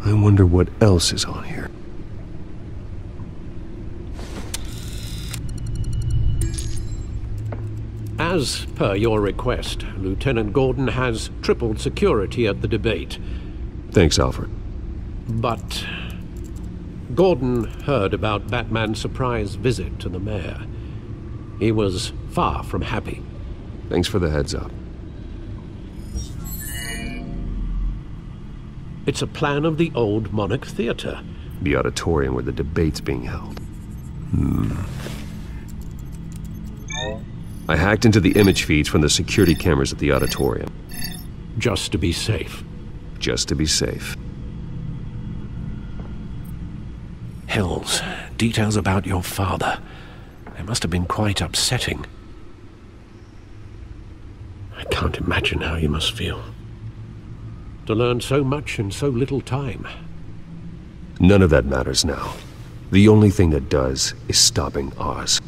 I wonder what else is on here. As per your request, Lieutenant Gordon has tripled security at the debate. Thanks, Alfred. But Gordon heard about Batman's surprise visit to the mayor. He was far from happy. Thanks for the heads up. It's a plan of the old Monarch Theater. The auditorium where the debate's being held. I hacked into the image feeds from the security cameras at the auditorium. Just to be safe. Just to be safe. Hills, details about your father. They must have been quite upsetting. I can't imagine how you must feel. To learn so much in so little time. None of that matters now. The only thing that does is stopping Oz.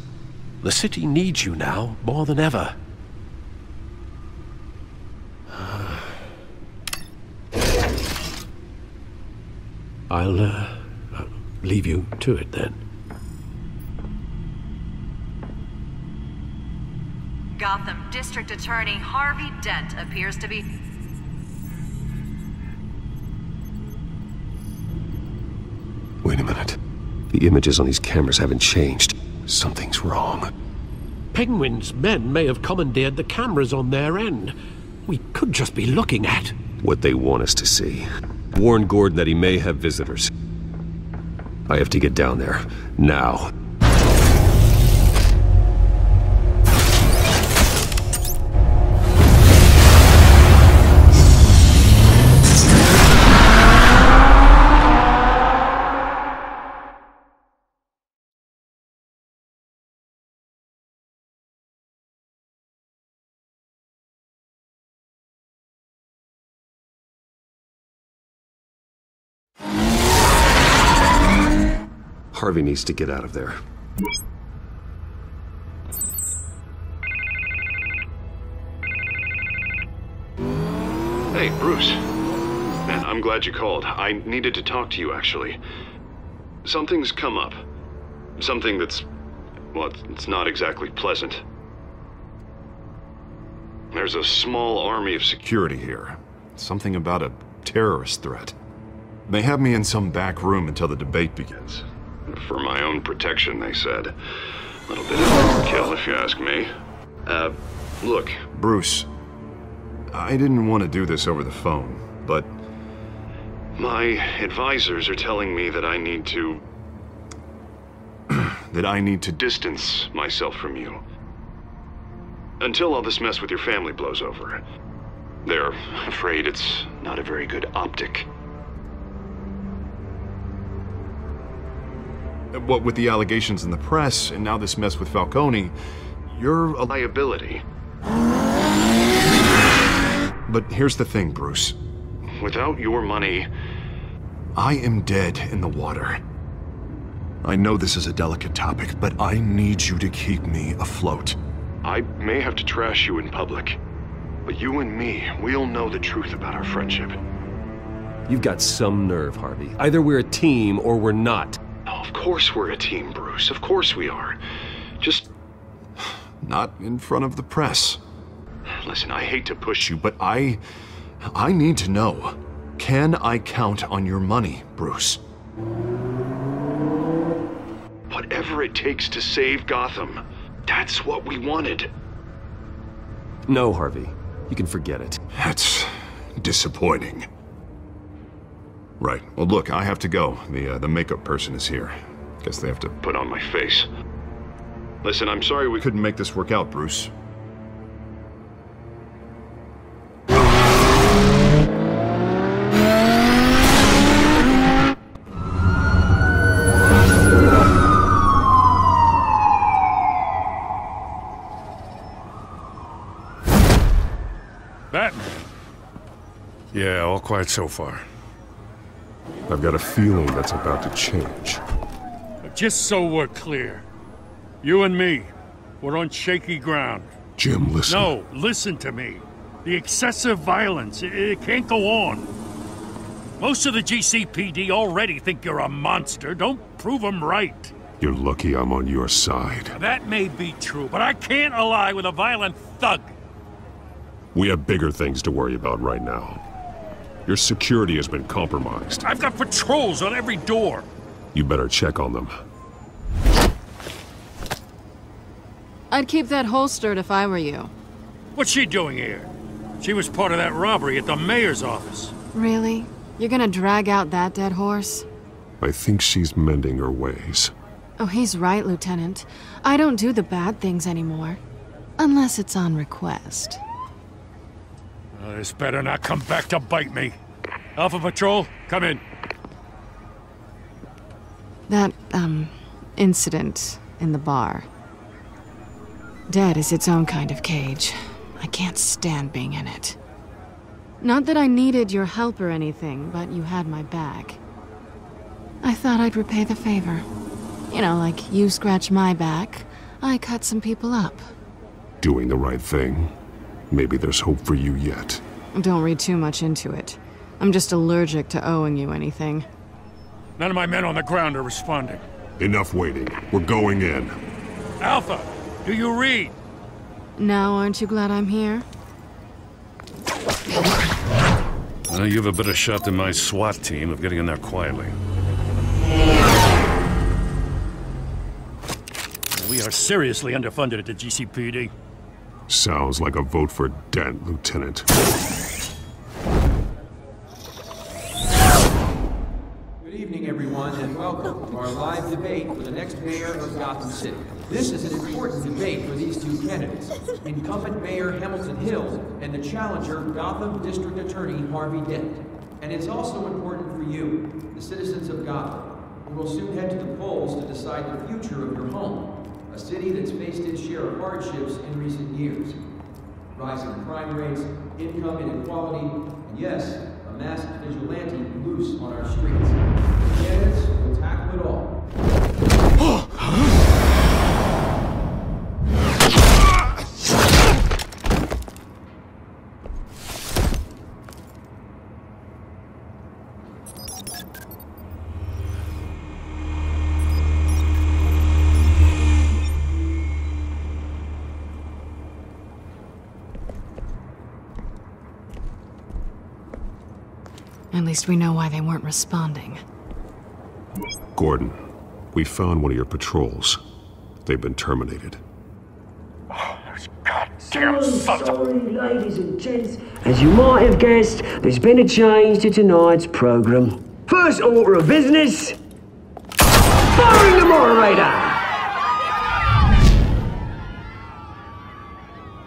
The city needs you now, more than ever. I'll leave you to it then. Gotham District Attorney Harvey Dent appears to be... Wait a minute. The images on these cameras haven't changed. Something's wrong. Penguin's men may have commandeered the cameras on their end. We could just be looking at... what they want us to see. Warn Gordon that he may have visitors. I have to get down there. Now. Harvey needs to get out of there. Hey, Bruce. Man, I'm glad you called. I needed to talk to you, actually. Something's come up. Something that's... well, it's not exactly pleasant. There's a small army of security here. Something about a terrorist threat. They have me in some back room until the debate begins. For my own protection, they said. A little bit of overkill, if you ask me. Look, Bruce, I didn't want to do this over the phone, but my advisors are telling me that I need to... that I need to distance myself from you. Until all this mess with your family blows over. They're afraid it's not a very good optic. What with the allegations in the press, and now this mess with Falcone, you're a liability. But here's the thing, Bruce. Without your money, I am dead in the water. I know this is a delicate topic, but I need you to keep me afloat. I may have to trash you in public, but you and me, we'll know the truth about our friendship. You've got some nerve, Harvey. Either we're a team or we're not. Of course we're a team, Bruce. Of course we are. Just... not in front of the press. Listen, I hate to push you, but I need to know. Can I count on your money, Bruce? Whatever it takes to save Gotham. That's what we wanted. No, Harvey. You can forget it. That's disappointing. Right. Well, look, I have to go. The makeup person is here. Guess they have to put on my face. Listen, I'm sorry we couldn't make this work out, Bruce. Batman? Yeah, all quiet so far. I've got a feeling that's about to change. Just so we're clear, you and me, we're on shaky ground. Jim, listen. No, listen to me. The excessive violence, it can't go on. Most of the GCPD already think you're a monster. Don't prove them right. You're lucky I'm on your side. That may be true, but I can't ally with a violent thug. We have bigger things to worry about right now. Your security has been compromised. I've got patrols on every door. You better check on them. I'd keep that holstered if I were you. What's she doing here? She was part of that robbery at the mayor's office. Really? You're gonna drag out that dead horse? I think she's mending her ways. Oh, he's right, Lieutenant. I don't do the bad things anymore. Unless it's on request. This better not come back to bite me. Alpha Patrol, come in. That, incident in the bar. Dead is its own kind of cage. I can't stand being in it. Not that I needed your help or anything, but you had my back. I thought I'd repay the favor. You know, like you scratch my back, I cut some people up. Doing the right thing. Maybe there's hope for you yet. Don't read too much into it. I'm just allergic to owing you anything. None of my men on the ground are responding. Enough waiting. We're going in. Alpha, do you read? Now aren't you glad I'm here? You have a better shot than my SWAT team of getting in there quietly. We are seriously underfunded at the GCPD. Sounds like a vote for Dent, Lieutenant. Good evening, everyone, and welcome to our live debate for the next mayor of Gotham City. This is an important debate for these two candidates, incumbent Mayor Hamilton Hill and the challenger, Gotham District Attorney Harvey Dent. And it's also important for you, the citizens of Gotham, who will soon head to the polls to decide the future of your home, a city that's faced its share of hardships in recent years. Rising crime rates, income inequality, and yes, a masked vigilante loose on our streets. The candidates will tackle it all. At least we know why they weren't responding. Gordon, we found one of your patrols. They've been terminated. Oh, those goddamn sons of... Sorry, ladies and gents. As you might have guessed, there's been a change to tonight's program. First order of business, firing the moderator!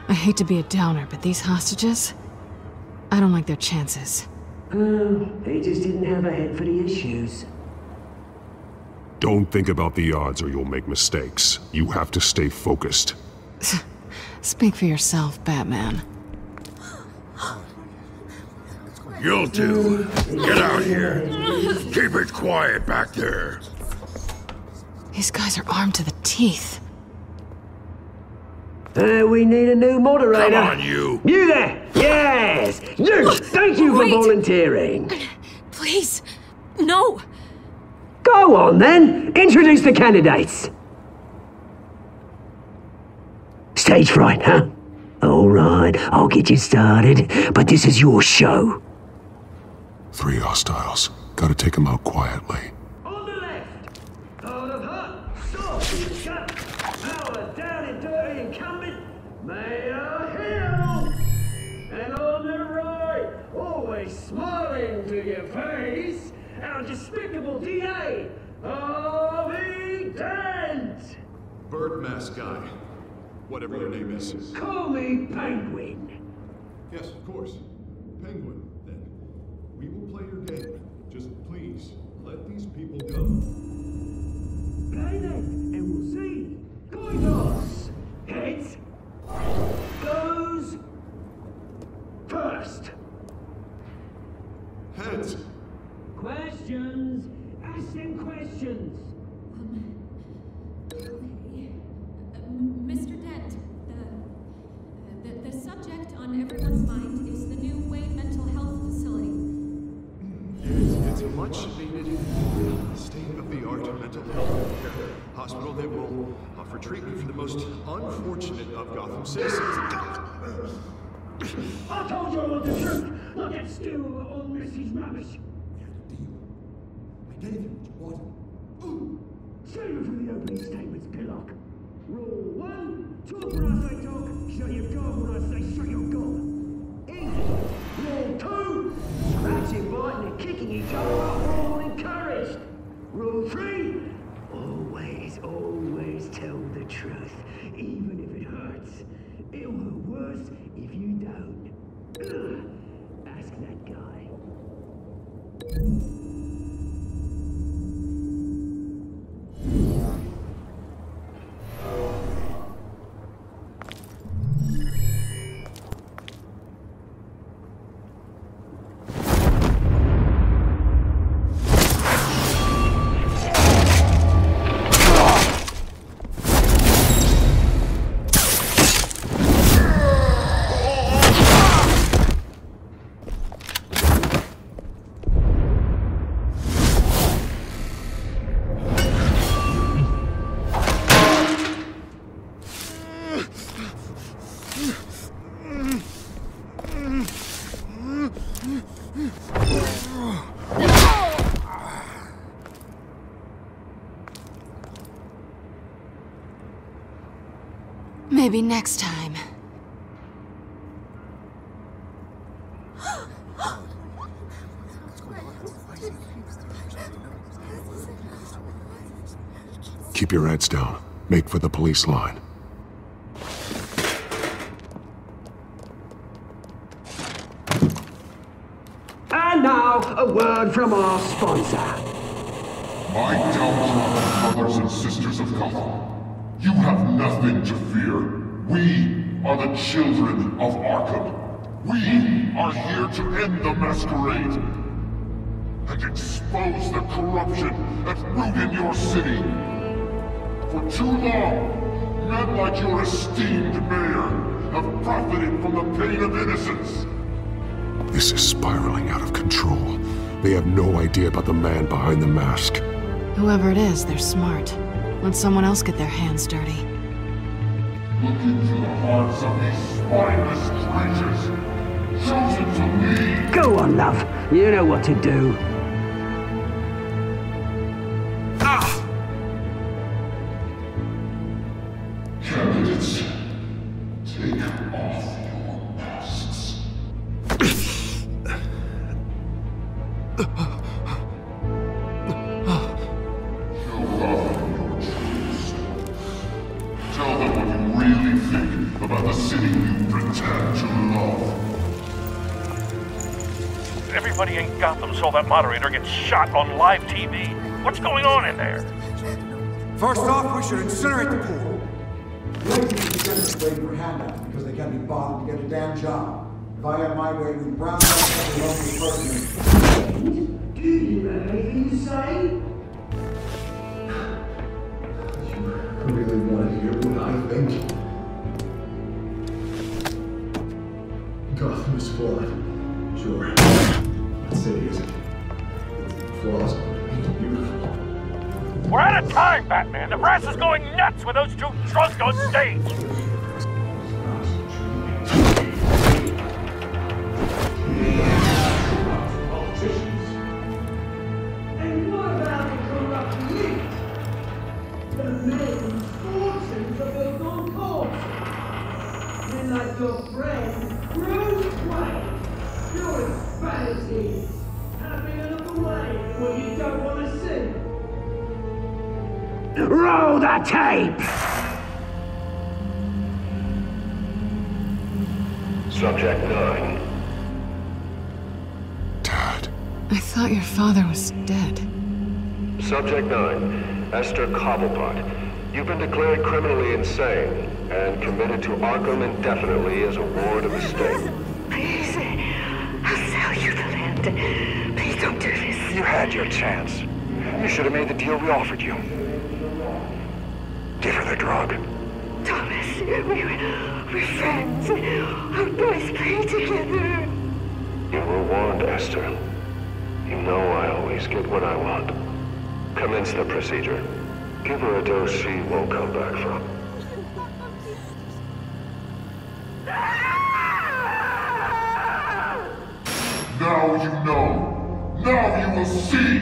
I hate to be a downer, but these hostages? I don't like their chances. He just didn't have a head for the issues. Don't think about the odds or you'll make mistakes. You have to stay focused. Speak for yourself, Batman. You'll do. Get out here. Keep it quiet back there. These guys are armed to the teeth. We need a new moderator. Come on, you. You there! Yes! You! Thank you for volunteering. Please, no. Go on, then. Introduce the candidates. Stage fright, huh? All right, I'll get you started, but this is your show. 3 hostiles. Gotta take them out quietly. On the left, hard of heart, soft in the gut, power down and dirty incumbent, Mayor Hill. And on the right, always smiling to your face, our despicable DA, Harvey Dent. Bird mask guy. Whatever your name is. Call me Penguin. Yes, of course. Penguin, then. We will play your game. Just please, let these people go. Play then, and we'll see. Going toss. Heads. Goes first. Heads! Questions. Ask them questions. Mr. Dent, the subject on everyone's mind is the new Wayne Mental Health Facility. Yes. much needed state-of-the-art mental health care hospital that will offer treatment for the most unfortunate of Gotham citizens. I told you all the truth! Look at still all Mrs. Rubbish! Make anything what you want. Save it for the opening statements, Pillock. Rule 1, talk when I say talk, shut your gob when I say shut your gob. Easy. Rule 2, scratching, biting and kicking each other are all encouraged. Rule 3, always tell the truth, even if it hurts. It'll hurt worse if you don't. Ask that guy. Maybe next time. Keep your heads down. Make for the police line. And now, a word from our sponsor. My downtrodden brothers and sisters of Gotham, you have nothing to fear. We are the children of Arkham. We are here to end the masquerade and expose the corruption that ruined your city. For too long, men like your esteemed mayor have profited from the pain of innocence. This is spiraling out of control. They have no idea about the man behind the mask. Whoever it is, they're smart. Let someone else get their hands dirty. Look into the hearts of these spineless creatures, chosen to lead. Go on, love. You know what to do. Candidates, take off your masks. Tell them what you really think about the city you pretend to love. Everybody in Gotham saw that moderator get shot on live TV. What's going on in there? First off, we should incinerate the pool. Lazy defendants waiting for handouts because they can't be bothered to get a damn job. If I had my way, we'd brown out every lonely person. Do you have anything to say? I really want to hear what I think. Gotham is flawed. Sure. That city isn't. Flaws make beautiful. We're out of time, Batman. The press is going nuts with those two drunks on stage. And what about the corrupt elite? The men whose fortunes are built on corpses. Men like your friend, Bruce Wayne. You're vanity. Having a look away when you don't want to see. Roll the tape! Subject 9. Dad. I thought your father was dead. Subject 9, Esther Cobblepot. You've been declared criminally insane and committed to Arkham indefinitely as a ward of the state. Please, I'll sell you the land. Please don't do this. You had your chance. You should have made the deal we offered you. Give her the drug. Thomas, we're friends. Our boys play together. You were warned, Esther. You know I always get what I want. Commence the procedure. Give her a dose she won't come back from. Now you know. Now you will see.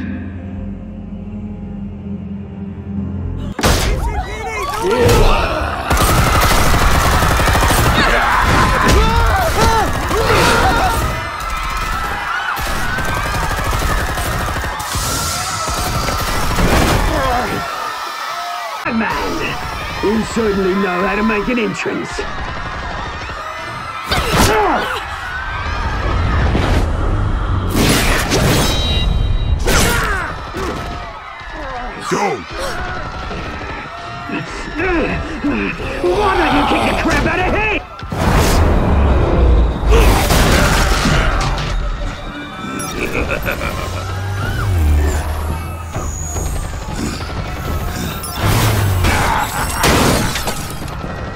Man, you certainly know how to make an entrance. Go! Why don't you kick the crap out of him?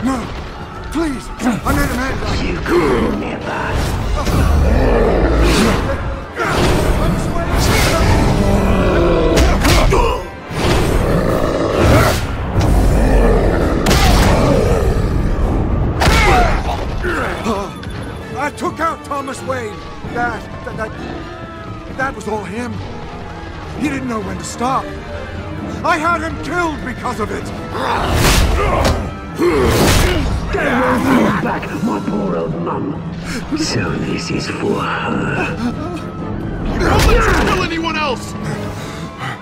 No! Please! I made a man! You could never. I took out Thomas Wayne. That was all him. He didn't know when to stop. I had him killed because of it. They won't bring back my poor old mum. So this is for her. Don't let you kill anyone else!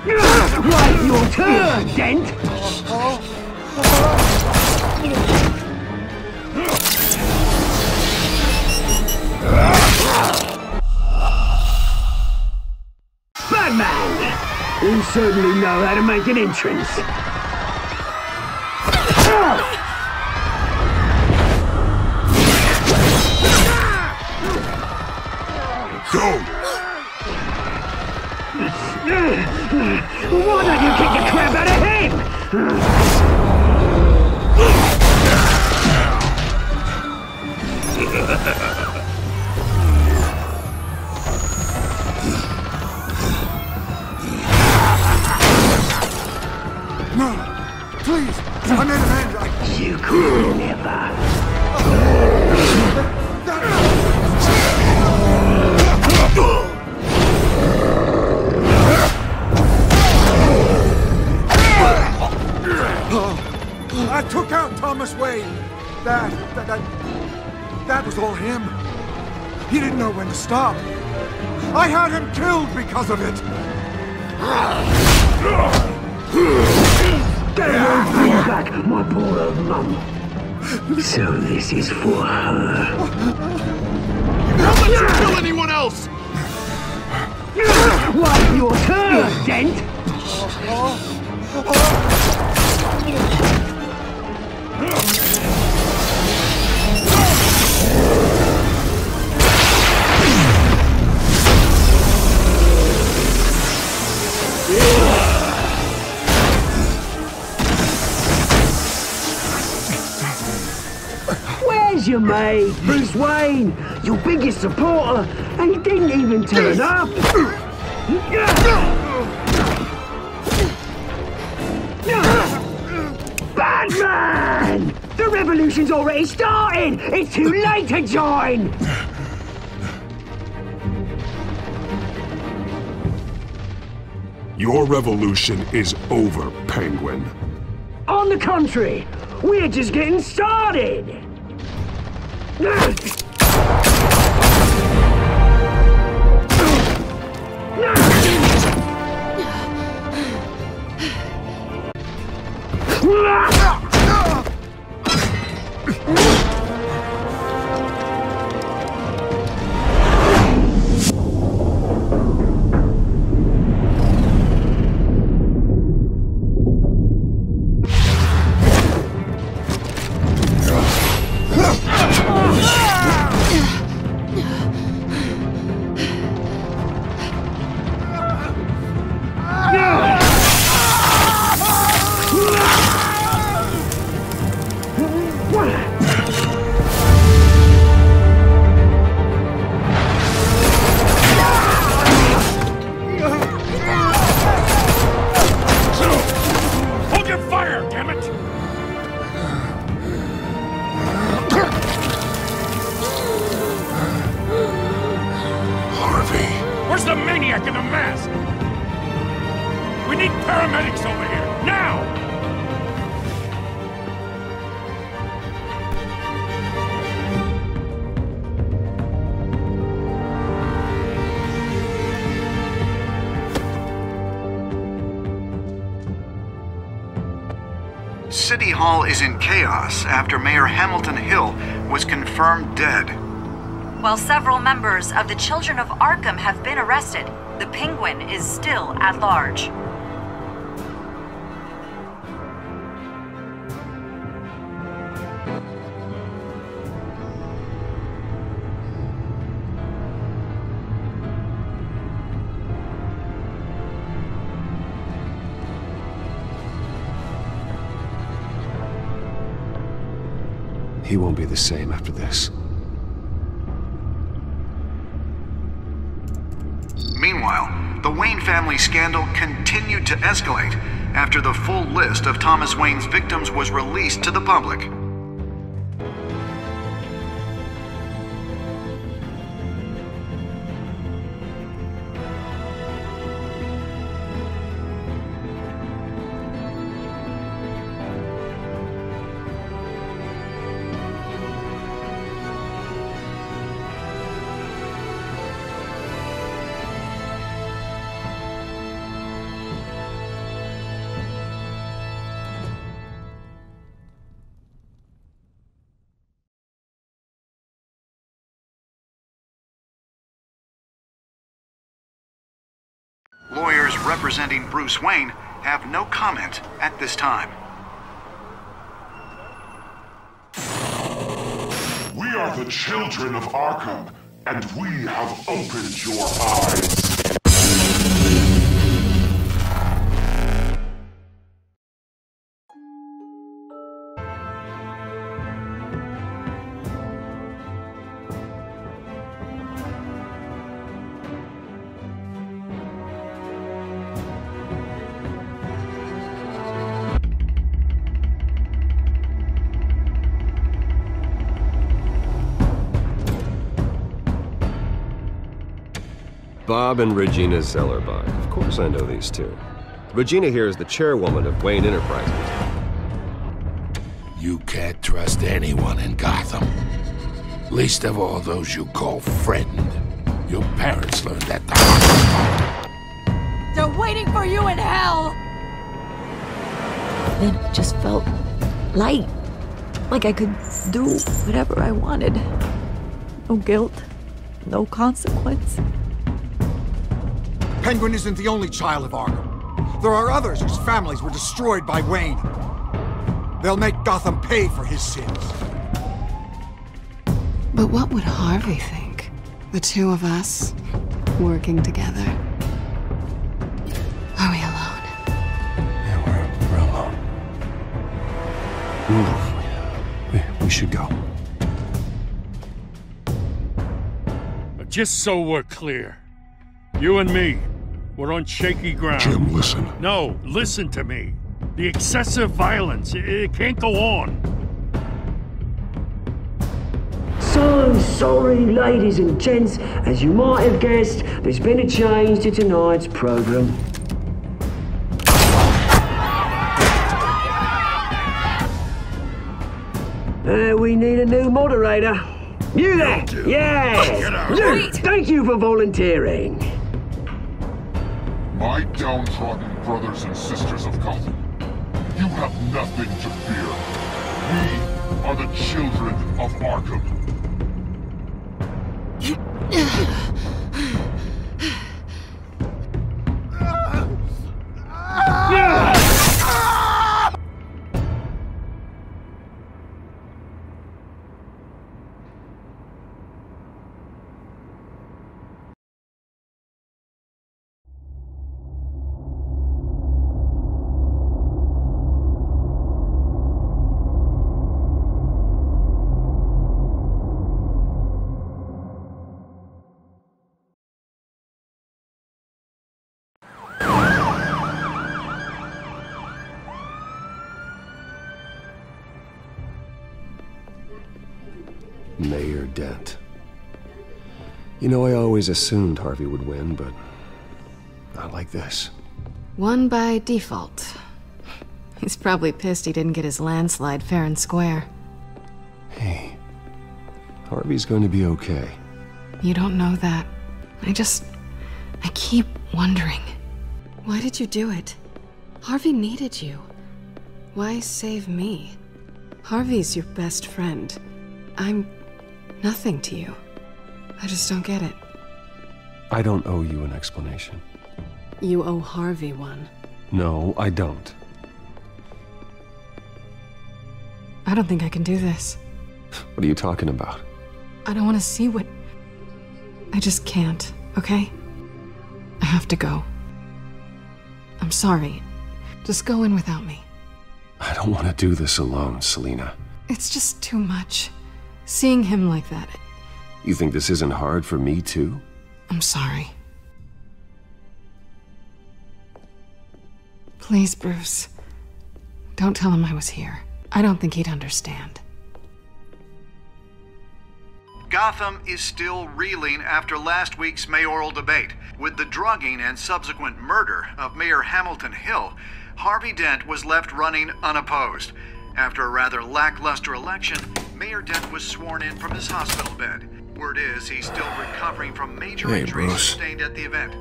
Right, your turn, Dent! Batman! You certainly know how to make an entrance. Go! Why don't you kick the crap out of him? No! Please! I made a man! You could never. I took out Thomas Wayne. That was all him. He didn't know when to stop. I had him killed because of it. They won't bring back my poor old mum. So this is for her. Don't let you kill anyone else! Right, your turn, Dent! Where's your mate, Bruce Wayne? Your biggest supporter, and he didn't even turn up! Batman! The revolution's already started! It's too late to join! Your revolution is over, Penguin. On the contrary, we're just getting started! need paramedics over here, now! City Hall is in chaos after Mayor Hamilton Hill was confirmed dead. While several members of the Children of Arkham have been arrested, the Penguin is still at large. He won't be the same after this. Meanwhile, the Wayne family scandal continued to escalate after the full list of Thomas Wayne's victims was released to the public. Lawyers representing Bruce Wayne have no comment at this time. We are the children of Arkham, and we have opened your eyes. Bob and Regina Zellerbach. Of course I know these two. Regina here is the chairwoman of Wayne Enterprises. You can't trust anyone in Gotham. Least of all those you call friend. Your parents learned that the hard way. They're waiting for you in hell! Then it just felt light. Like I could do whatever I wanted. No guilt, no consequence. Penguin isn't the only child of Arkham. There are others whose families were destroyed by Wayne. They'll make Gotham pay for his sins. But what would Harvey think? The two of us, working together. Are we alone? Yeah, we're alone. We should go. Just so we're clear, you and me, we're on shaky ground. Jim, listen. No, listen to me. The excessive violence, it can't go on. So sorry, ladies and gents. As you might have guessed, there's been a change to tonight's program. We need a new moderator. You there? Yes! You, thank you for volunteering. My downtrodden brothers and sisters of Gotham, you have nothing to fear. We are the children of Arkham. Mayor Dent. You know, I always assumed Harvey would win, but not like this. Won by default. He's probably pissed he didn't get his landslide fair and square. Hey, Harvey's going to be okay. You don't know that. I keep wondering. Why did you do it? Harvey needed you. Why save me? Harvey's your best friend. I'm nothing to you. I just don't get it. I don't owe you an explanation. You owe Harvey one. No, I don't. I don't think I can do this. What are you talking about? I don't want to see what... I just can't, okay? I have to go. I'm sorry. Just go in without me. I don't want to do this alone, Selina. It's just too much. Seeing him like that... You think this isn't hard for me, too? I'm sorry. Please, Bruce. Don't tell him I was here. I don't think he'd understand. Gotham is still reeling after last week's mayoral debate. With the drugging and subsequent murder of Mayor Hamilton Hill, Harvey Dent was left running unopposed. After a rather lackluster election, Mayor Dent was sworn in from his hospital bed. Word is he's still recovering from major injuries sustained at the event.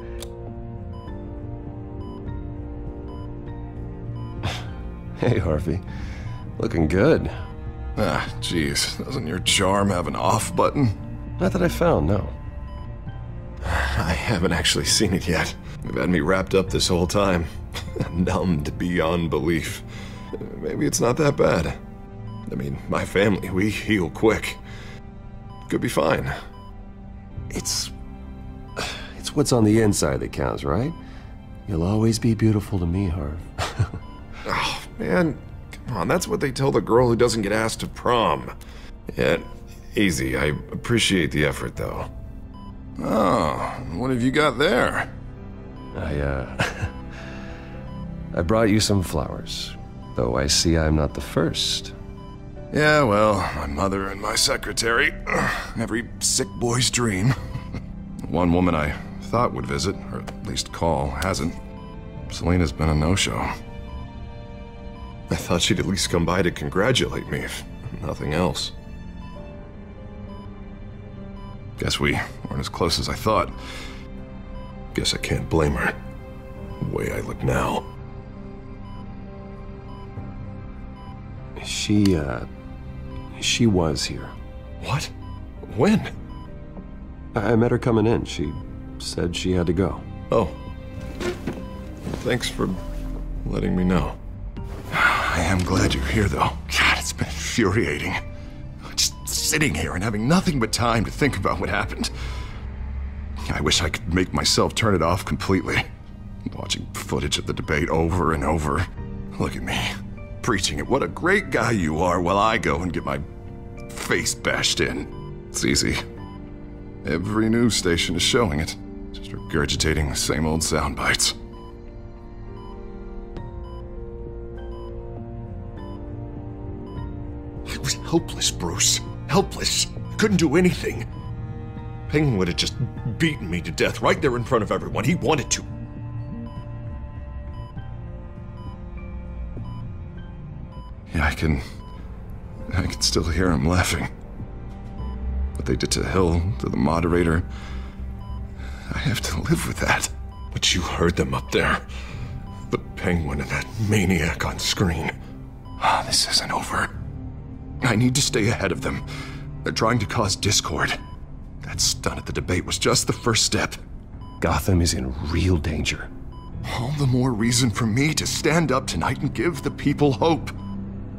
Hey, Harvey. Looking good. Ah, jeez. Doesn't your charm have an off button? Not that I found, no. I haven't actually seen it yet. You've had me wrapped up this whole time. Numbed beyond belief. Maybe it's not that bad. I mean, my family, we heal quick. Could be fine. It's what's on the inside that counts, right? You'll always be beautiful to me, Harv. Oh, man. Come on, that's what they tell the girl who doesn't get asked to prom. Yeah, easy. I appreciate the effort, though. Oh, what have you got there? I brought you some flowers. Though I see I'm not the first. Yeah, well, my mother and my secretary. Every sick boy's dream. One woman I thought would visit, or at least call, hasn't. Selina's been a no-show. I thought she'd at least come by to congratulate me, if nothing else. Guess we weren't as close as I thought. Guess I can't blame her. The way I look now. She was here. What? When? I met her coming in. She said she had to go. Oh. Thanks for letting me know. I am glad you're here, though. God, it's been infuriating. Just sitting here and having nothing but time to think about what happened. I wish I could make myself turn it off completely. Watching footage of the debate over and over. Look at me, preaching at what a great guy you are while I go and get my face bashed in. It's easy. Every news station is showing it. Just regurgitating the same old sound bites. I was helpless, Bruce. Helpless. Couldn't do anything. Penguin would have just beaten me to death right there in front of everyone. He wanted to. Yeah, I can still hear him laughing. What they did to Hill, to the moderator, I have to live with that. But you heard them up there. The Penguin and that maniac on screen. This isn't over. I need to stay ahead of them. They're trying to cause discord. That stunt at the debate was just the first step. Gotham is in real danger. All the more reason for me to stand up tonight and give the people hope.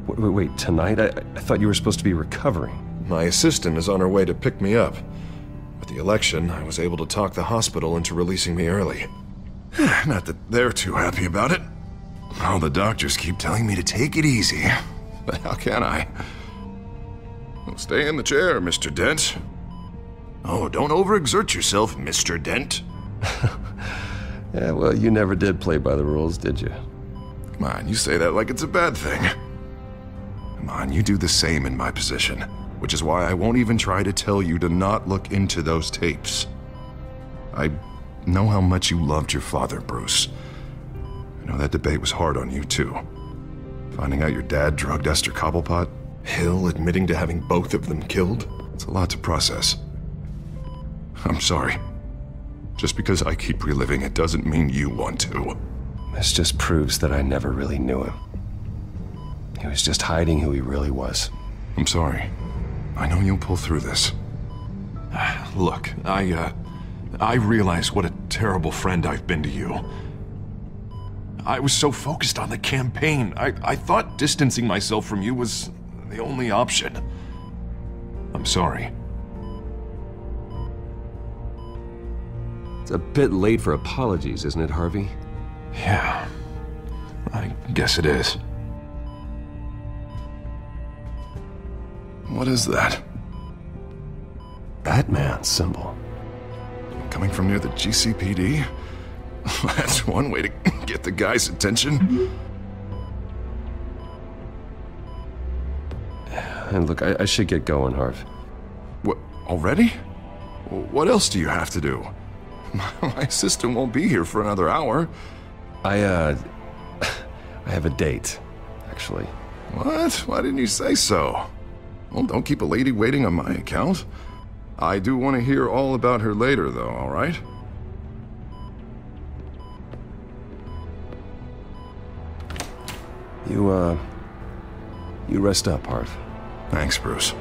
Wait, tonight? I thought you were supposed to be recovering. My assistant is on her way to pick me up. With the election, I was able to talk the hospital into releasing me early. Not that they're too happy about it. All the doctors keep telling me to take it easy. But how can I? Well, stay in the chair, Mr. Dent. Oh, don't overexert yourself, Mr. Dent. Yeah, well, you never did play by the rules, did you? Come on, you say that like it's a bad thing. Come on, you do the same in my position. Which is why I won't even try to tell you to not look into those tapes. I know how much you loved your father, Bruce. that debate was hard on you, too. Finding out your dad drugged Esther Cobblepot, Hill admitting to having both of them killed. It's a lot to process. I'm sorry. Just because I keep reliving it doesn't mean you want to. This just proves that I never really knew him. He was just hiding who he really was. I'm sorry. I know you'll pull through this. Look, I realize what a terrible friend I've been to you. I was so focused on the campaign. I thought distancing myself from you was the only option. I'm sorry. It's a bit late for apologies, isn't it, Harvey? Yeah, I guess it is. What is that? Batman's symbol. Coming from near the GCPD? That's one way to get the guy's attention. And look, I should get going, Harv. What, already? What else do you have to do? My assistant won't be here for another hour. I have a date, actually. What? Why didn't you say so? Well, don't keep a lady waiting on my account. I do want to hear all about her later, though, all right? You rest up, Harv. Thanks, Bruce.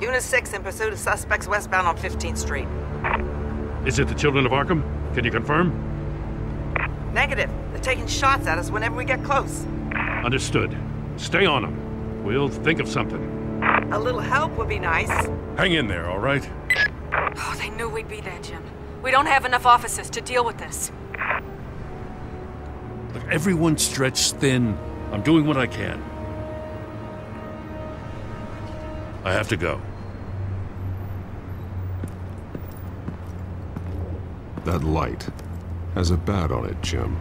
Unit 6 in pursuit of suspects westbound on 15th Street. Is it the Children of Arkham? Can you confirm? Negative. They're taking shots at us whenever we get close. Understood. Stay on them. We'll think of something. A little help would be nice. Hang in there, all right? Oh, they knew we'd be there, Jim. We don't have enough officers to deal with this. Look, everyone's stretched thin. I'm doing what I can. I have to go. That light has a bat on it, Jim.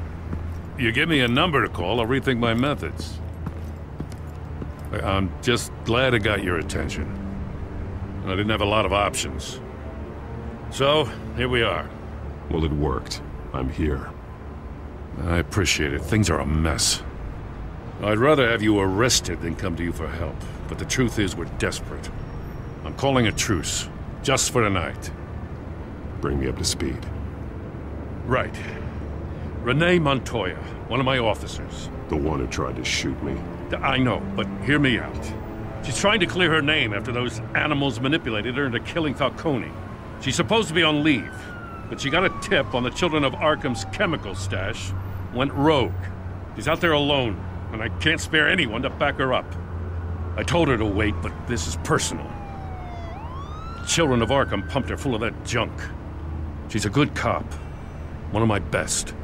You give me a number to call, I'll rethink my methods. I'm just glad it got your attention. I didn't have a lot of options. So, here we are. Well, it worked. I'm here. I appreciate it. Things are a mess. I'd rather have you arrested than come to you for help. But the truth is, we're desperate. I'm calling a truce. Just for tonight. Bring me up to speed. Right. Renee Montoya, one of my officers. The one who tried to shoot me. I know, but hear me out. She's trying to clear her name after those animals manipulated her into killing Falcone. She's supposed to be on leave, but she got a tip on the Children of Arkham's chemical stash, went rogue. She's out there alone, and I can't spare anyone to back her up. I told her to wait, but this is personal. The Children of Arkham pumped her full of that junk. She's a good cop. One of my best.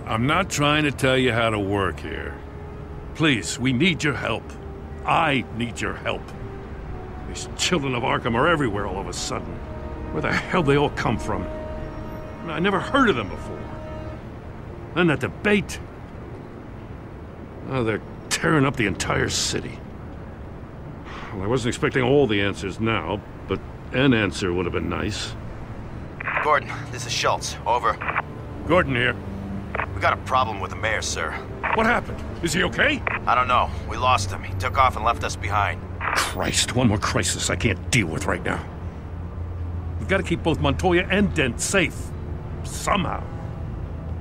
I'm not trying to tell you how to work here. Please, we need your help. I need your help. These Children of Arkham are everywhere all of a sudden. Where the hell they all come from? I never heard of them before. Then that debate. Oh, they're tearing up the entire city. Well, I wasn't expecting all the answers now, but an answer would have been nice. Gordon, this is Schultz. Over. Gordon here. We got a problem with the mayor, sir. What happened? Is he okay? I don't know. We lost him. He took off and left us behind. Christ, one more crisis I can't deal with right now. We've got to keep both Montoya and Dent safe. Somehow.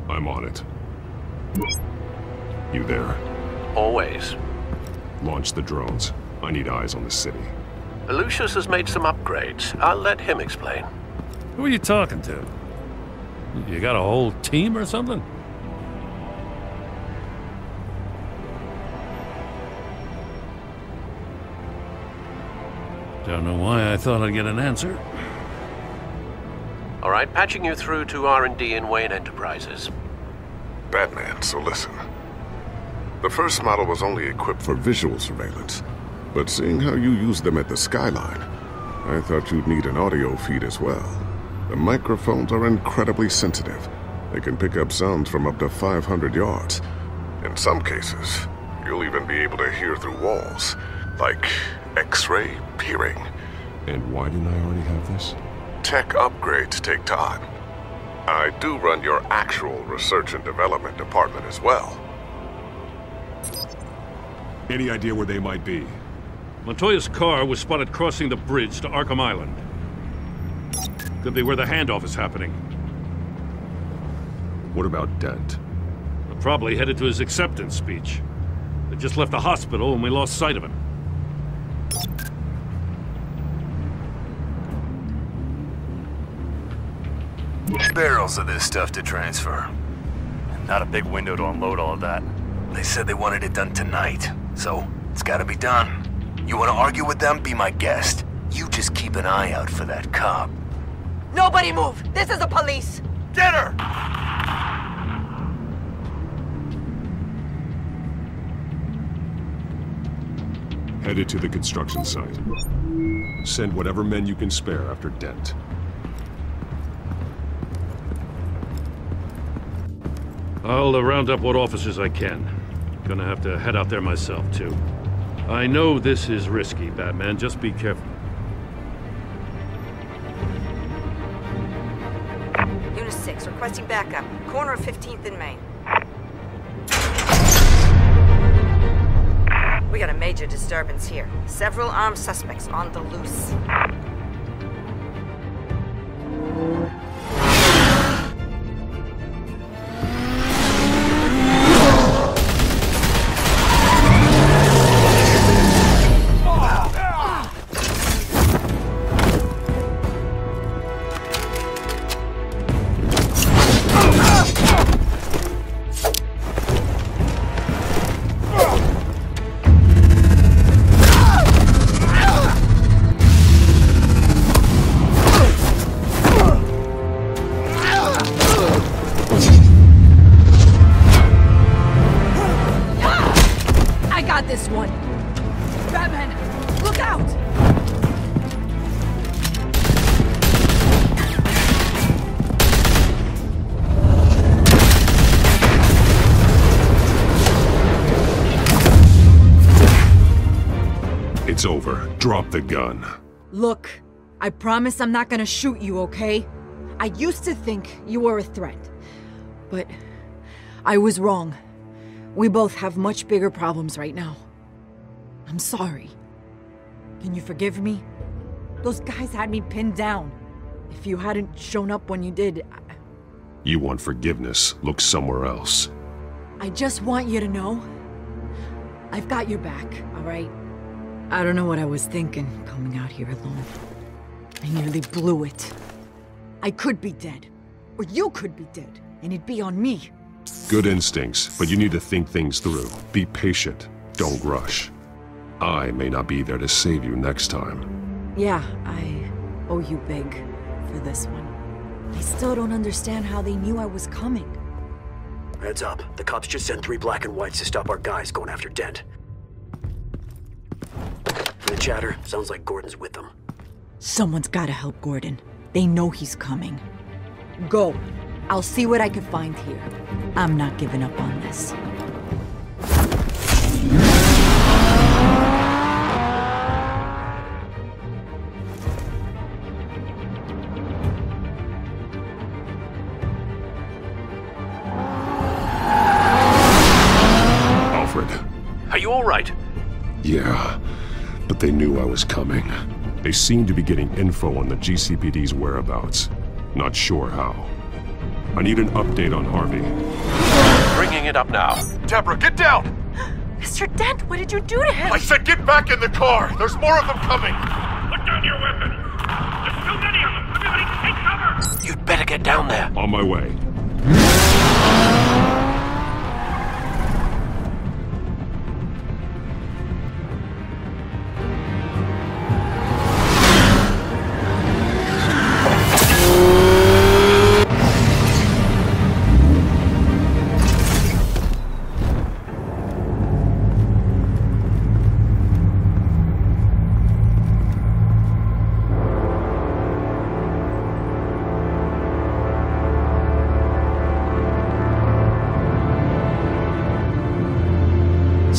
I'm on it. You there? Always. Launch the drones. I need eyes on the city. Lucius has made some upgrades. I'll let him explain. Who are you talking to? You got a whole team or something? Don't know why I thought I'd get an answer. All right, patching you through to R&D in Wayne Enterprises. Batman, so listen. The first model was only equipped for visual surveillance, but seeing how you use them at the Skyline, I thought you'd need an audio feed as well. The microphones are incredibly sensitive. They can pick up sounds from up to 500 yards. In some cases, you'll even be able to hear through walls, like X-ray peering. And why didn't I already have this? Tech upgrades take time. I do run your actual research and development department as well. Any idea where they might be? Montoya's car was spotted crossing the bridge to Arkham Island. Could be where the handoff is happening. What about Dent? Probably headed to his acceptance speech. They just left the hospital and we lost sight of him. Barrels of this stuff to transfer. Not a big window to unload all of that. They said they wanted it done tonight, so it's gotta be done. You wanna argue with them? Be my guest. You just keep an eye out for that cop. Nobody move! This is the police! Get her! Headed to the construction site. Send whatever men you can spare after Dent. I'll round up what officers I can. Gonna have to head out there myself, too. I know this is risky, Batman. Just be careful. Unit 6, requesting backup. Corner of 15th and Main. We got a major disturbance here. Several armed suspects on the loose. This one. Batman, look out! It's over. Drop the gun. Look, I promise I'm not gonna shoot you, okay? I used to think you were a threat, but I was wrong. We both have much bigger problems right now. I'm sorry. Can you forgive me? Those guys had me pinned down. If you hadn't shown up when you did, You want forgiveness? Look somewhere else. I just want you to know, I've got your back, all right? I don't know what I was thinking, coming out here alone. I nearly blew it. I could be dead. Or you could be dead, and it'd be on me. Good instincts, but you need to think things through. Be patient. Don't rush. I may not be there to save you next time. Yeah, I owe you big for this one. I still don't understand how they knew I was coming. Heads up. The cops just sent 3 black and whites to stop our guys going after Dent. From the chatter, sounds like Gordon's with them. Someone's gotta help Gordon. They know he's coming. Go. I'll see what I can find here. I'm not giving up on this. Alfred. Are you all right? Yeah, but they knew I was coming. They seemed to be getting info on the GCPD's whereabouts. Not sure how. I need an update on Harvey. Bringing it up now. Deborah, get down! Mr. Dent, what did you do to him? I said get back in the car! There's more of them coming! Put down your weapon! There's too many of them! Everybody take cover! You'd better get down there. On my way.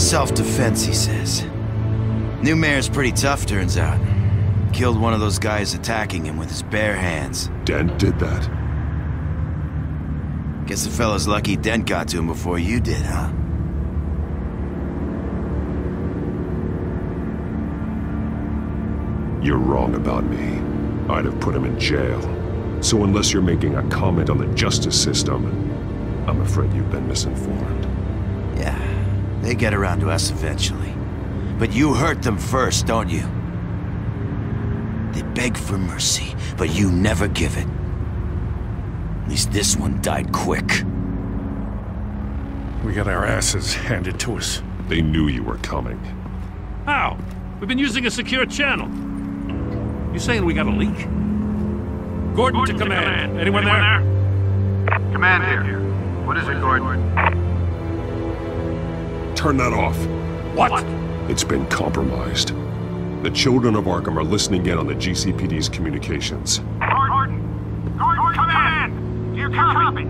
Self-defense, he says. New mayor's pretty tough, turns out. Killed one of those guys attacking him with his bare hands. Dent did that? Guess the fella's lucky Dent got to him before you did, huh? You're wrong about me. I'd have put him in jail. So unless you're making a comment on the justice system, I'm afraid you've been misinformed. Yeah, they get around to us eventually. But you hurt them first, don't you? They beg for mercy, but you never give it. At least this one died quick. We got our asses handed to us. They knew you were coming. How? We've been using a secure channel. You saying we got a leak? Gordon to command. Anyone there? Command here. What is it, Gordon? Turn that off. What? It's been compromised. The children of Arkham are listening in on the GCPD's communications. Gordon, command! Do you copy?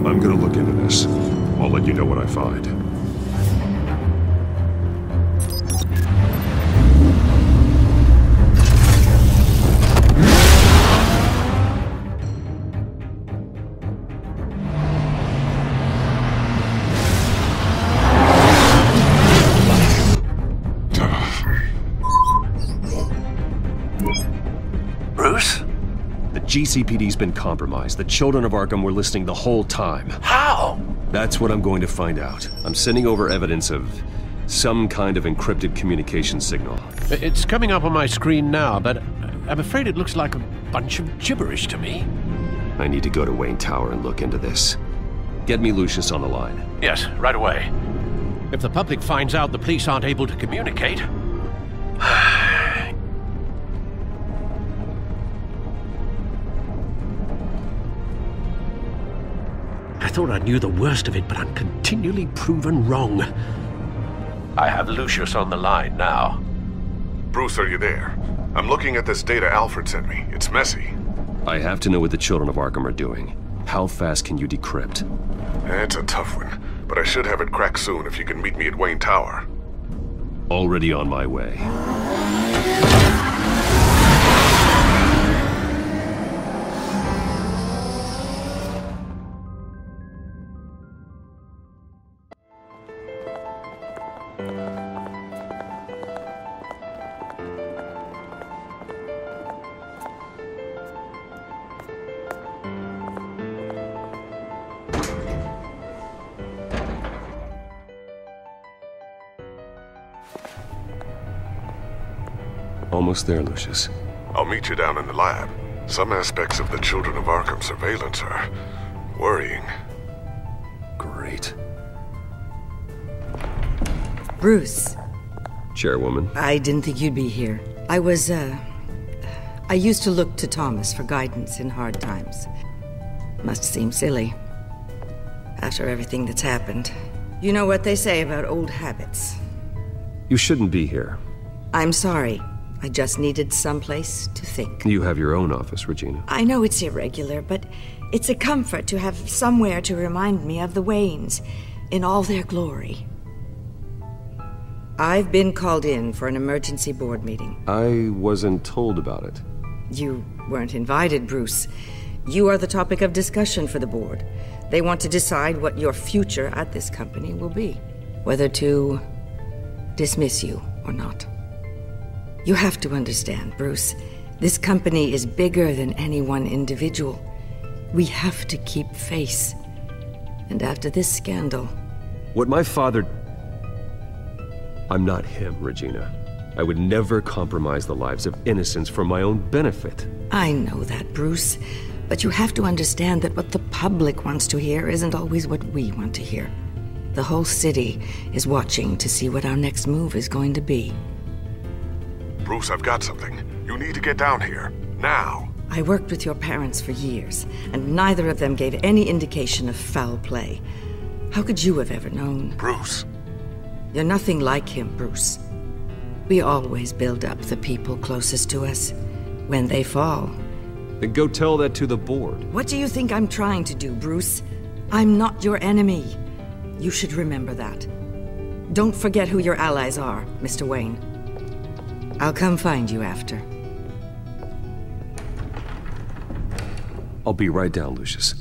I'm gonna look into this. I'll let you know what I find. GCPD's been compromised. The children of Arkham were listening the whole time. How? That's what I'm going to find out. I'm sending over evidence of some kind of encrypted communication signal. It's coming up on my screen now, but I'm afraid it looks like a bunch of gibberish to me. I need to go to Wayne Tower and look into this. Get me Lucius on the line. Yes, right away. If the public finds out the police aren't able to communicate... I thought I knew the worst of it, but I'm continually proven wrong. I have Lucius on the line now. Bruce, are you there? I'm looking at this data Alfred sent me. It's messy. I have to know what the children of Arkham are doing. How fast can you decrypt? It's a tough one, but I should have it cracked soon if you can meet me at Wayne Tower. Already on my way. Almost there, Lucius. I'll meet you down in the lab. Some aspects of the Children of Arkham surveillance are worrying. Great. Bruce. Chairwoman. I didn't think you'd be here. I used to look to Thomas for guidance in hard times. Must seem silly. After everything that's happened. You know what they say about old habits. You shouldn't be here. I'm sorry. I just needed someplace to think. You have your own office, Regina. I know it's irregular, but it's a comfort to have somewhere to remind me of the Waynes in all their glory. I've been called in for an emergency board meeting. I wasn't told about it. You weren't invited, Bruce. You are the topic of discussion for the board. They want to decide what your future at this company will be. Whether to dismiss you or not. You have to understand, Bruce. This company is bigger than any one individual. We have to keep face. And after this scandal... What my father... I'm not him, Regina. I would never compromise the lives of innocents for my own benefit. I know that, Bruce. But you have to understand that what the public wants to hear isn't always what we want to hear. The whole city is watching to see what our next move is going to be. Bruce, I've got something. You need to get down here. Now. I worked with your parents for years, and neither of them gave any indication of foul play. How could you have ever known? Bruce. You're nothing like him, Bruce. We always build up the people closest to us. When they fall... Then go tell that to the board. What do you think I'm trying to do, Bruce? I'm not your enemy. You should remember that. Don't forget who your allies are, Mr. Wayne. I'll come find you after. I'll be right down, Lucius.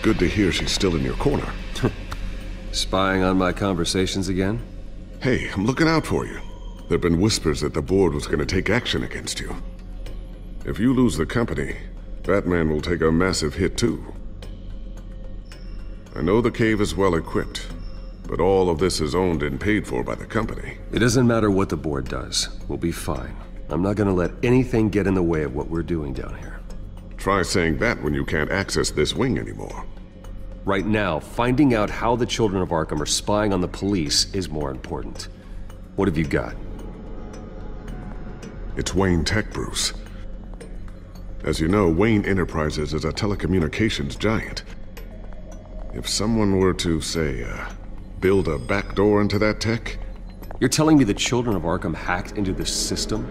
Good to hear she's still in your corner. Spying on my conversations again? Hey, I'm looking out for you. There've been whispers that the board was going to take action against you. If you lose the company, Batman will take a massive hit too. I know the cave is well equipped, but all of this is owned and paid for by the company. It doesn't matter what the board does. We'll be fine. I'm not going to let anything get in the way of what we're doing down here. Try saying that when you can't access this wing anymore. Right now, finding out how the Children of Arkham are spying on the police is more important. What have you got? It's Wayne Tech, Bruce. As you know, Wayne Enterprises is a telecommunications giant. If someone were to, say, build a backdoor into that tech... You're telling me the Children of Arkham hacked into this system?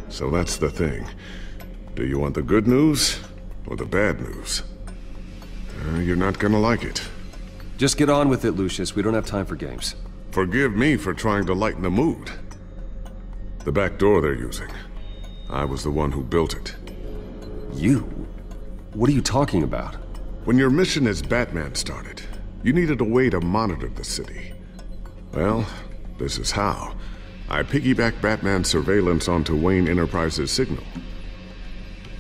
So that's the thing. Do you want the good news or the bad news? You're not gonna like it. Just get on with it, Lucius. We don't have time for games. Forgive me for trying to lighten the mood. The back door they're using. I was the one who built it. You? What are you talking about? When your mission as Batman started, you needed a way to monitor the city. Well, this is how. I piggybacked Batman's surveillance onto Wayne Enterprises' signal.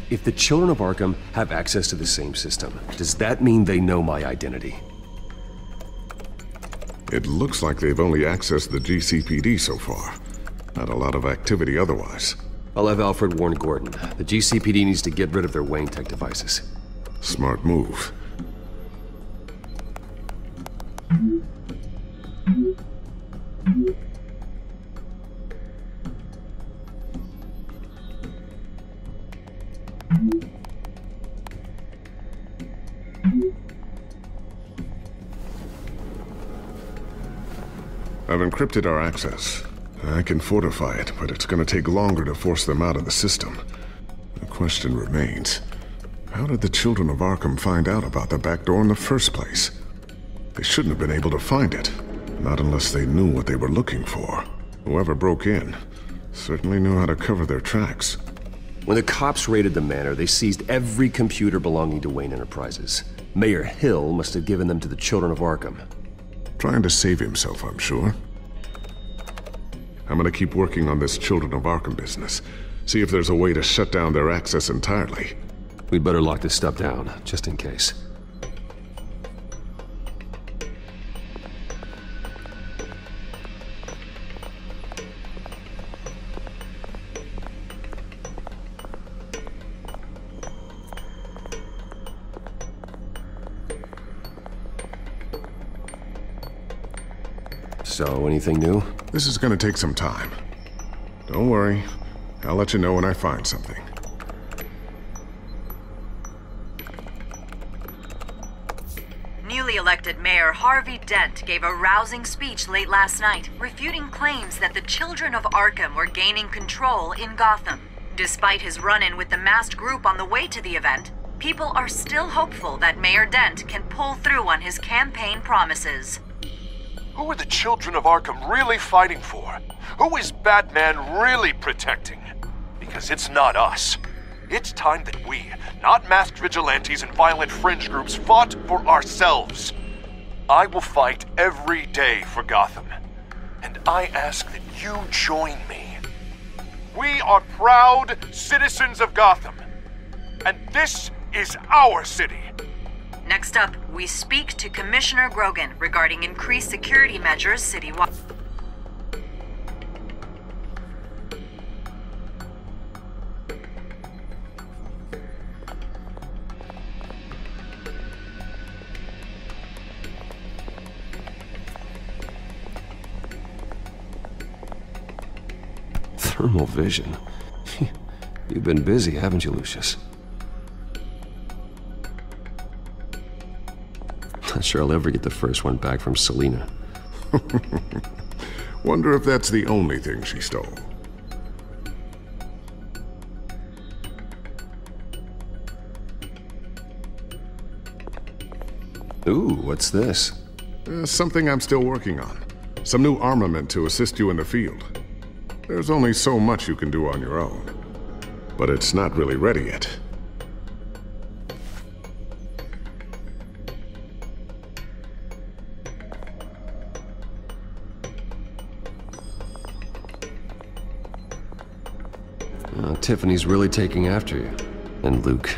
If the Children of Arkham have access to the same system, does that mean they know my identity? It looks like they've only accessed the GCPD so far. Not a lot of activity otherwise. I'll have Alfred warn Gordon. The GCPD needs to get rid of their Wayne Tech devices. Smart move. I've encrypted our access. I can fortify it, but it's gonna take longer to force them out of the system. The question remains, how did the Children of Arkham find out about the back door in the first place? They shouldn't have been able to find it. Not unless they knew what they were looking for. Whoever broke in certainly knew how to cover their tracks. When the cops raided the manor, they seized every computer belonging to Wayne Enterprises. Mayor Hill must have given them to the Children of Arkham. Trying to save himself, I'm sure. I'm gonna keep working on this Children of Arkham business. See if there's a way to shut down their access entirely. We'd better lock this stuff down, just in case. So, anything new? This is gonna take some time. Don't worry. I'll let you know when I find something. Newly elected Mayor Harvey Dent gave a rousing speech late last night, refuting claims that the Children of Arkham were gaining control in Gotham. Despite his run-in with the masked group on the way to the event, people are still hopeful that Mayor Dent can pull through on his campaign promises. Who are the Children of Arkham really fighting for? Who is Batman really protecting? Because it's not us. It's time that we, not masked vigilantes and violent fringe groups, fought for ourselves. I will fight every day for Gotham. And I ask that you join me. We are proud citizens of Gotham. And this is our city. Next up, we speak to Commissioner Grogan regarding increased security measures citywide. Thermal vision. You've been busy, haven't you, Lucius? Not sure I'll ever get the first one back from Selina. Wonder if that's the only thing she stole. Ooh, what's this? Something I'm still working on. Some new armament to assist you in the field. There's only so much you can do on your own. But it's not really ready yet. Tiffany's really taking after you. And Luke,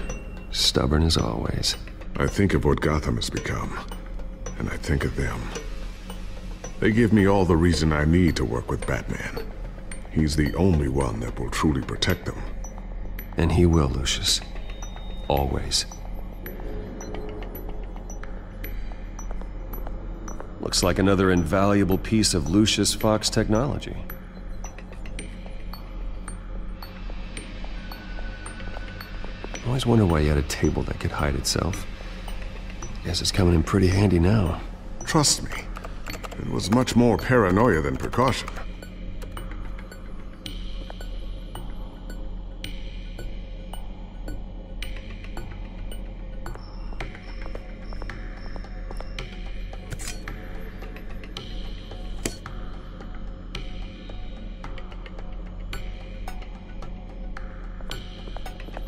stubborn as always. I think of what Gotham has become, and I think of them. They give me all the reason I need to work with Batman. He's the only one that will truly protect them. And he will, Lucius. Always. Looks like another invaluable piece of Lucius Fox technology. I always wondered why you had a table that could hide itself. Guess it's coming in pretty handy now. Trust me, it was much more paranoia than precaution.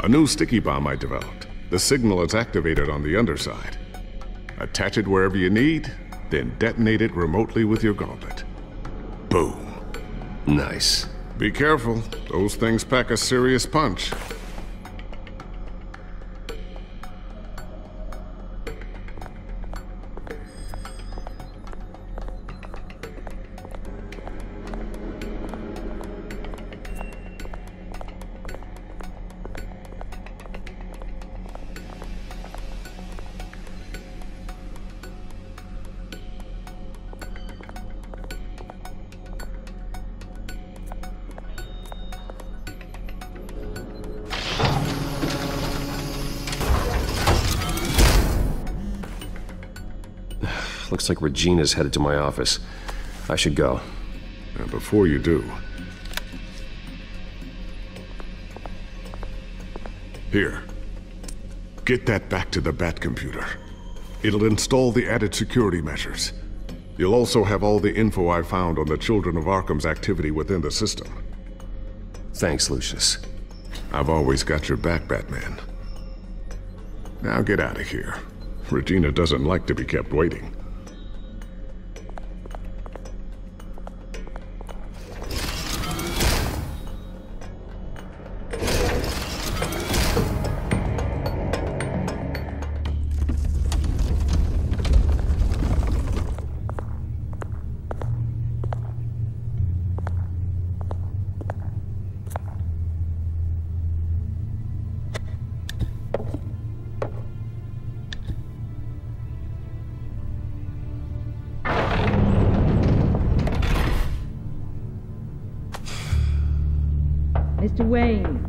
A new sticky bomb I developed. The signal is activated on the underside. Attach it wherever you need, then detonate it remotely with your gauntlet. Boom. Nice. Be careful. Those things pack a serious punch. Looks like Regina's headed to my office. I should go. And before you do... Here. Get that back to the Bat computer. It'll install the added security measures. You'll also have all the info I found on the Children of Arkham's activity within the system. Thanks, Lucius. I've always got your back, Batman. Now get out of here. Regina doesn't like to be kept waiting. Mr. Wayne.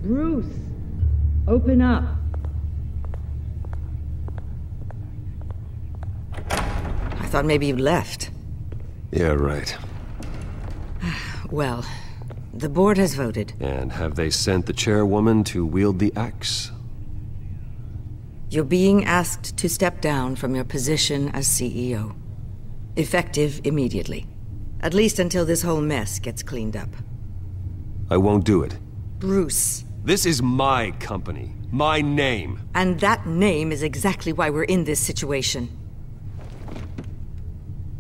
Bruce. Open up. I thought maybe you left. Yeah, right. Well, the board has voted. And have they sent the chairwoman to wield the axe? You're being asked to step down from your position as CEO. Effective immediately. At least until this whole mess gets cleaned up. I won't do it. Bruce, This is my company. My name. And that name is exactly why we're in this situation.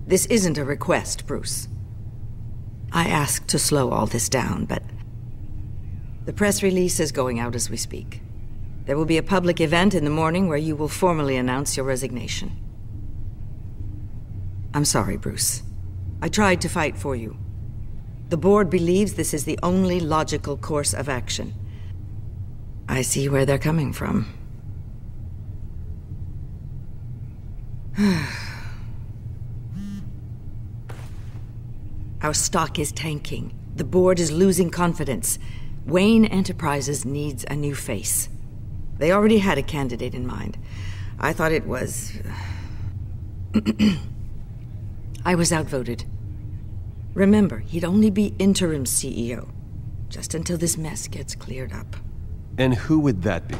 This isn't a request, Bruce. I asked to slow all this down, but the press release is going out as we speak. There will be a public event in the morning where you will formally announce your resignation. I'm sorry, Bruce. I tried to fight for you. The board believes this is the only logical course of action. I see where they're coming from. Our stock is tanking. The board is losing confidence. Wayne Enterprises needs a new face. They already had a candidate in mind. I thought it was... I was outvoted. Remember, he'd only be interim CEO, just until this mess gets cleared up. And who would that be?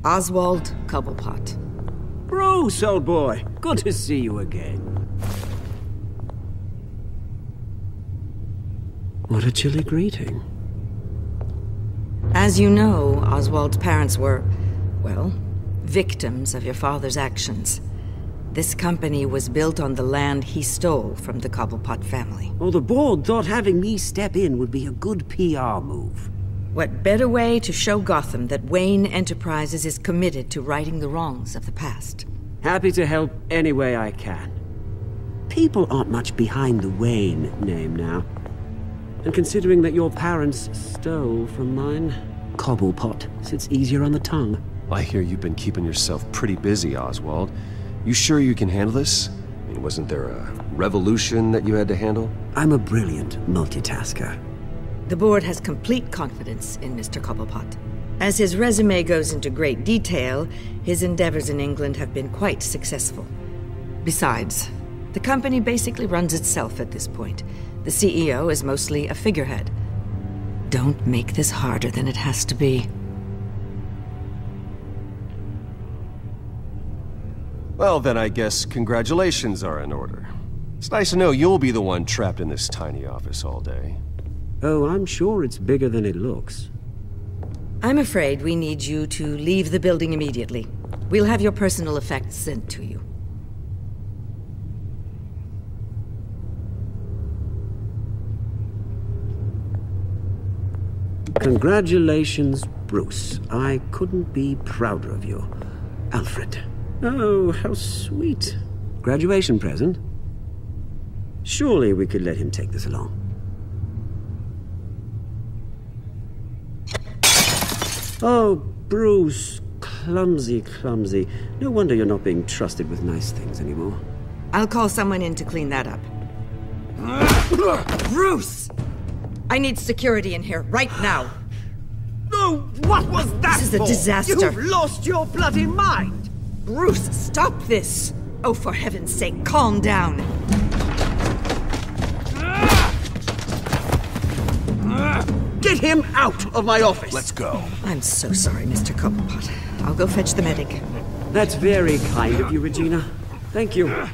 Oswald Cobblepot. Bruce, old boy. Good to see you again. What a chilly greeting. As you know, Oswald's parents were, well, victims of your father's actions. This company was built on the land he stole from the Cobblepot family. Well, the board thought having me step in would be a good PR move. What better way to show Gotham that Wayne Enterprises is committed to righting the wrongs of the past? Happy to help any way I can. People aren't much behind the Wayne name now. And considering that your parents stole from mine, Cobblepot sits easier on the tongue. I hear you've been keeping yourself pretty busy, Oswald. You sure you can handle this? I mean, wasn't there a revolution that you had to handle? I'm a brilliant multitasker. The board has complete confidence in Mr. Cobblepot. As his resume goes into great detail, his endeavors in England have been quite successful. Besides, the company basically runs itself at this point. The CEO is mostly a figurehead. Don't make this harder than it has to be. Well, then I guess congratulations are in order. It's nice to know you'll be the one trapped in this tiny office all day. Oh, I'm sure it's bigger than it looks. I'm afraid we need you to leave the building immediately. We'll have your personal effects sent to you. Congratulations, Bruce. I couldn't be prouder of you. Alfred. Oh, how sweet. Graduation present? Surely we could let him take this along. Oh, Bruce. Clumsy, clumsy. No wonder you're not being trusted with nice things anymore. I'll call someone in to clean that up. Bruce! I need security in here, right now. No, what was that This is a for? disaster. You've lost your bloody mind! Bruce, stop this! Oh, for heaven's sake, calm down. Get him out of my office! Let's go. I'm so sorry, Mr. Cobblepot. I'll go fetch the medic. That's very kind of you, Regina. Thank you.